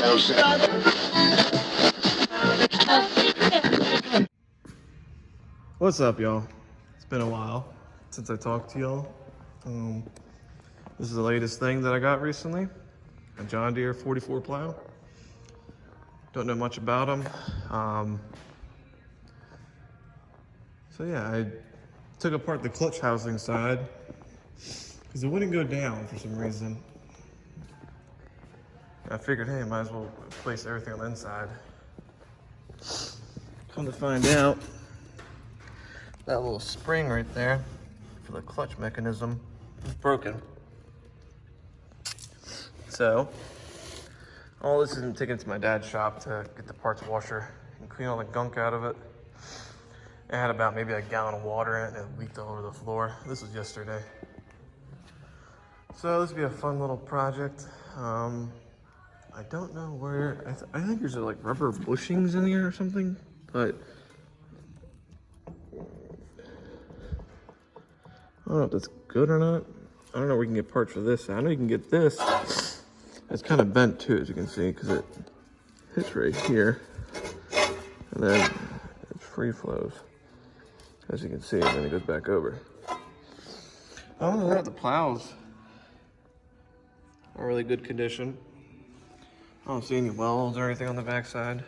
What's up, y'all? It's been a while since I talked to y'all. This is the latest thing that I got recently, a John Deere 44 plow. Don't know much about them. So yeah, I took apart the clutch housing side because it wouldn't go down for some reason. I figured, hey, might as well place everything on the inside. Come to find out, that little spring right there for the clutch mechanism is broken. So, all this is taken to my dad's shop to get the parts washer and clean all the gunk out of it. It had about maybe a gallon of water in it and it leaked all over the floor. This was yesterday. So this will be a fun little project. I don't know where, I think there's like rubber bushings in here or something, but I don't know if that's good or not. I don't know where we can get parts for this. I know you can get this. It's kind of bent too, as you can see, because it hits right here. And then it free flows, as you can see, and then it goes back over. Other than that, the plows are really good condition. I don't see any welds or anything on the backside.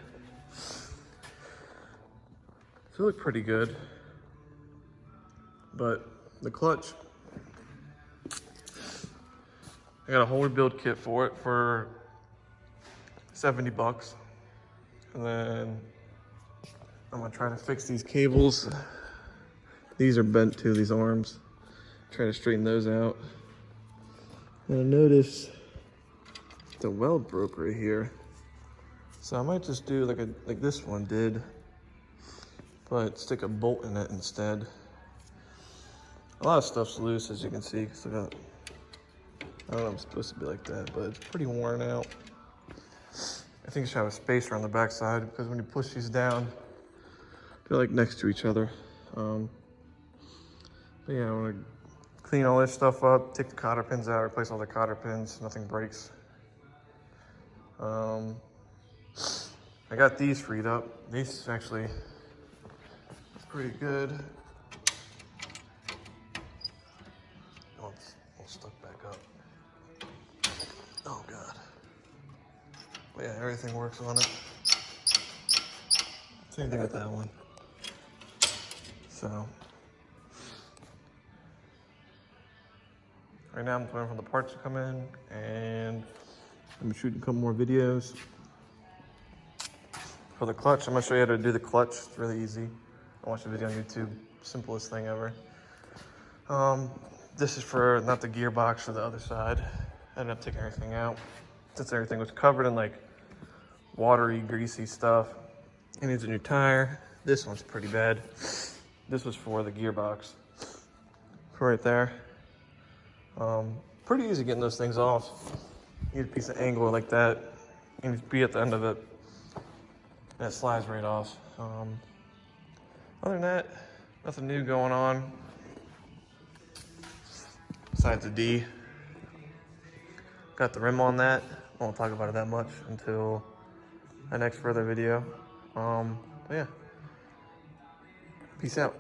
They look pretty good. But the clutch, I got a whole rebuild kit for it for 70 bucks. And then I'm gonna try to fix these cables. These are bent too, these arms. Try to straighten those out. And I noticed the weld broke right here. So I might just do like this one did, but stick a bolt in it instead. A lot of stuff's loose, as you can see, because I don't know if it's supposed to be like that, but it's pretty worn out. I think it should have a spacer on the back side, because when you push these down, they're like next to each other. But yeah, I want to clean all this stuff up, take the cotter pins out, replace all the cotter pins, nothing breaks. I got these freed up. These actually pretty good. Oh, it's all stuck back up. Oh God. But yeah, everything works on it. Same thing with that one. So right now I'm waiting for the parts to come in, and I'm shooting a couple more videos. For the clutch, I'm gonna show you how to do the clutch. It's really easy. I watched a video on YouTube, simplest thing ever. This is for not the gearbox, for the other side. I ended up taking everything out since everything was covered in like watery, greasy stuff. It needs a new tire. This one's pretty bad. This was for the gearbox. For right there. Pretty easy getting those things off. You need a piece of angle like that. You need to be at the end of it. And it slides right off. Other than that, nothing new going on. Besides the D. Got the rim on that. I won't talk about it that much until the next further video. But yeah. Peace out.